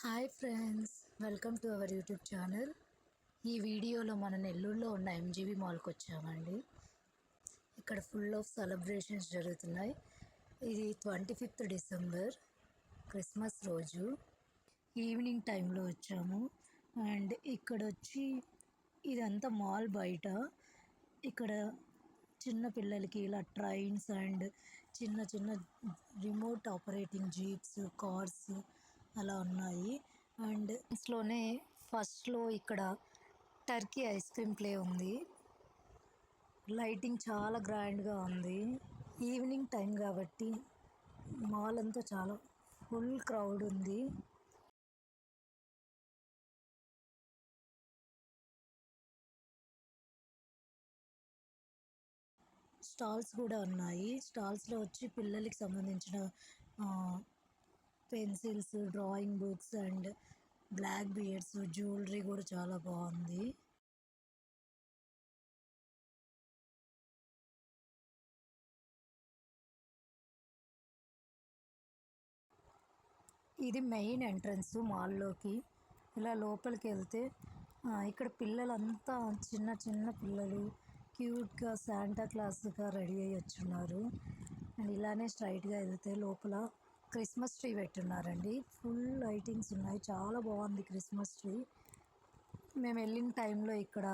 Hi friends, welcome to our YouTube channel. ఈ వీడియోలో మన నెల్లూరులో ఉన్న ఎంజీబీ మాల్కి వచ్చామండి. ఇక్కడ ఫుల్ ఆఫ్ సెలబ్రేషన్స్ జరుగుతున్నాయి. ఇది 25th డిసెంబర్ క్రిస్మస్ రోజు ఈవినింగ్ టైంలో వచ్చాము. అండ్ ఇక్కడ వచ్చి ఇదంతా మాల్ బయట. ఇక్కడ చిన్న పిల్లలకి ఇలా ట్రైన్స్ అండ్ చిన్న చిన్న రిమోట్ ఆపరేటింగ్ జీప్స్, కార్స్ అలా ఉన్నాయి. అండ్ ఇందులోనే ఫస్ట్లో ఇక్కడ టర్కీ ఐస్ క్రీమ్ ప్లే ఉంది. లైటింగ్ చాలా గ్రాండ్గా ఉంది. ఈవినింగ్ టైం కాబట్టి మాల్ అంతా చాలా ఫుల్ క్రౌడ్ ఉంది. స్టాల్స్ కూడా ఉన్నాయి. స్టాల్స్లో వచ్చి పిల్లలకి సంబంధించిన pencils, drawing books and black boards, jewellery కూడా చాలా బాగుంది. ఇది మెయిన్ ఎంట్రన్స్ మాల్లోకి. ఇలా లోపలికి వెళ్తే ఇక్కడ పిల్లలంతా చిన్న చిన్న పిల్లలు క్యూట్గా శాంటా క్లాస్గా రెడీ అయ్యి వచ్చున్నారు. అండ్ ఇలానే స్ట్రైట్గా వెళ్తే లోపల క్రిస్మస్ ట్రీ పెట్టున్నారండి. ఫుల్ లైటింగ్స్ ఉన్నాయి, చాలా బాగుంది క్రిస్మస్ ట్రీ. మేము వెళ్ళిన టైంలో ఇక్కడ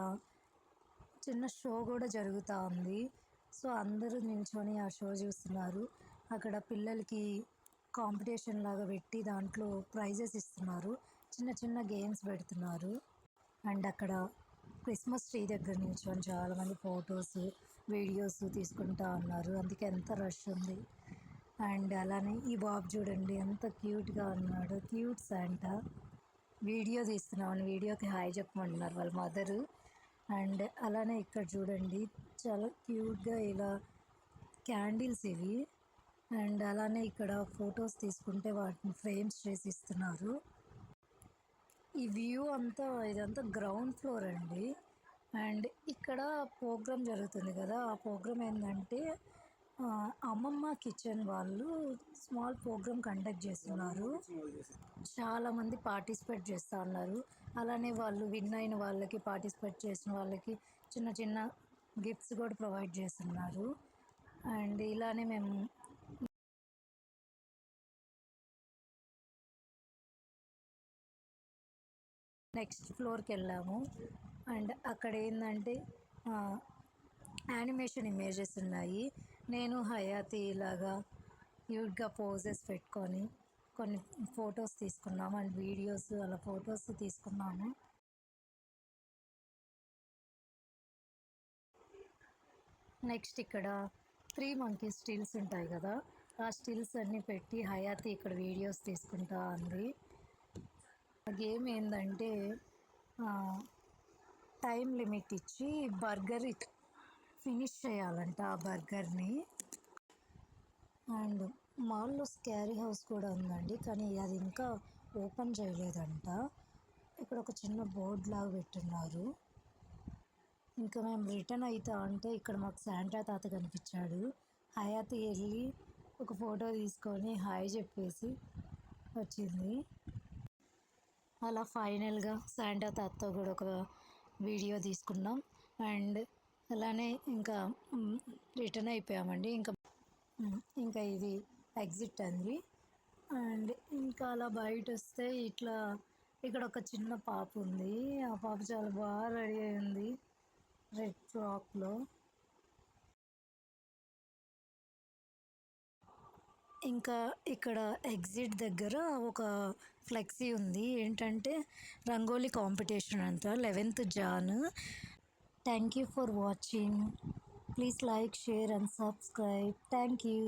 చిన్న షో కూడా జరుగుతూ ఉంది. సో అందరూ నిల్చొని ఆ షో చూస్తున్నారు. అక్కడ పిల్లలకి కాంపిటీషన్ లాగా పెట్టి దాంట్లో ప్రైజెస్ ఇస్తున్నారు. చిన్న చిన్న గేమ్స్ పెడుతున్నారు. అండ్ అక్కడ క్రిస్మస్ ట్రీ దగ్గర నిల్చొని చాలామంది ఫొటోస్, వీడియోస్ తీసుకుంటా ఉన్నారు. అందుకే ఎంత రష్ ఉంది. అండ్ అలానే ఈ బాబు చూడండి ఎంత క్యూట్గా ఉన్నాడు. Cute Santa. వీడియో తీస్తున్నామని వీడియోకి హాయ్ చెప్పమంటున్నారు వాళ్ళ మదరు. అండ్ అలానే ఇక్కడ చూడండి చాలా క్యూట్గా ఇలా క్యాండిల్స్ ఇవి. అండ్ అలానే ఇక్కడ ఫొటోస్ తీసుకుంటే వాటిని ఫ్రేమ్స్ చేసి ఇస్తున్నారు. ఈ వ్యూ అంతా ఇదంతా గ్రౌండ్ ఫ్లోర్ అండి. అండ్ ఇక్కడ ప్రోగ్రామ్ జరుగుతుంది కదా, ఆ ప్రోగ్రామ్ ఏంటంటే అమ్మమ్మ కిచెన్ వాళ్ళు స్మాల్ ప్రోగ్రామ్ కండక్ట్ చేస్తున్నారు. చాలామంది పార్టిసిపేట్ చేస్తూ ఉన్నారు. అలానే వాళ్ళు విన్ అయిన వాళ్ళకి, పార్టిసిపేట్ చేసిన వాళ్ళకి చిన్న చిన్న గిఫ్ట్స్ కూడా ప్రొవైడ్ చేస్తున్నారు. అండ్ ఇలానే మేము నెక్స్ట్ ఫ్లోర్కి వెళ్ళాము. అండ్ అక్కడ ఏంటంటే యానిమేషన్ ఇమేజెస్ ఉన్నాయి. నేను హయాతి ఇలాగా క్యూట్గా పోజెస్ పెట్టుకొని కొన్ని ఫొటోస్ తీసుకున్నాము. అండ్ వీడియోస్ అలా ఫొటోస్ తీసుకున్నాము. నెక్స్ట్ ఇక్కడ 3 monkeys స్టిల్స్ ఉంటాయి కదా, ఆ స్టిల్స్ అన్నీ పెట్టి హయాతి ఇక్కడ వీడియోస్ తీసుకుంటా ఉంది. ఆ గేమ్ ఏంటంటే టైం లిమిట్ ఇచ్చి బర్గర్ ఫినిష్ చేయాలంట ఆ బర్గర్ని. అండ్ మాల్లో స్కారీ హౌస్ కూడా ఉందండి, కానీ అది ఇంకా ఓపెన్ చేయలేదంట. ఇక్కడ ఒక చిన్న బోర్డ్ లాగా పెట్టున్నారు. ఇంకా మేము రిటర్న్ అవుతా అంటే ఇక్కడ మాకు శాంటా తాత కనిపించాడు. హయాతి వెళ్ళి ఒక ఫోటో తీసుకొని హాయ్ చెప్పేసి వచ్చింది. అలా ఫైనల్గా శాంటా తాతతో కూడా ఒక వీడియో తీసుకున్నాం. అండ్ అలానే ఇంకా రిటర్న్ అయిపోయామండి. ఇంకా ఇది ఎగ్జిట్ అండి. అండ్ ఇంకా అలా బయట వస్తే ఇట్లా ఇక్కడ ఒక చిన్న పాప ఉంది. ఆ పాప చాలా బాగా రెడీ అయింది రెడ్ ఫ్రాక్లో. ఇంకా ఇక్కడ ఎగ్జిట్ దగ్గర ఒక ఫ్లెక్సీ ఉంది. ఏంటంటే రంగోలీ కాంపిటీషన్ అంట, 11th Jan. Thank you for watching. Please like, share and subscribe. Thank you.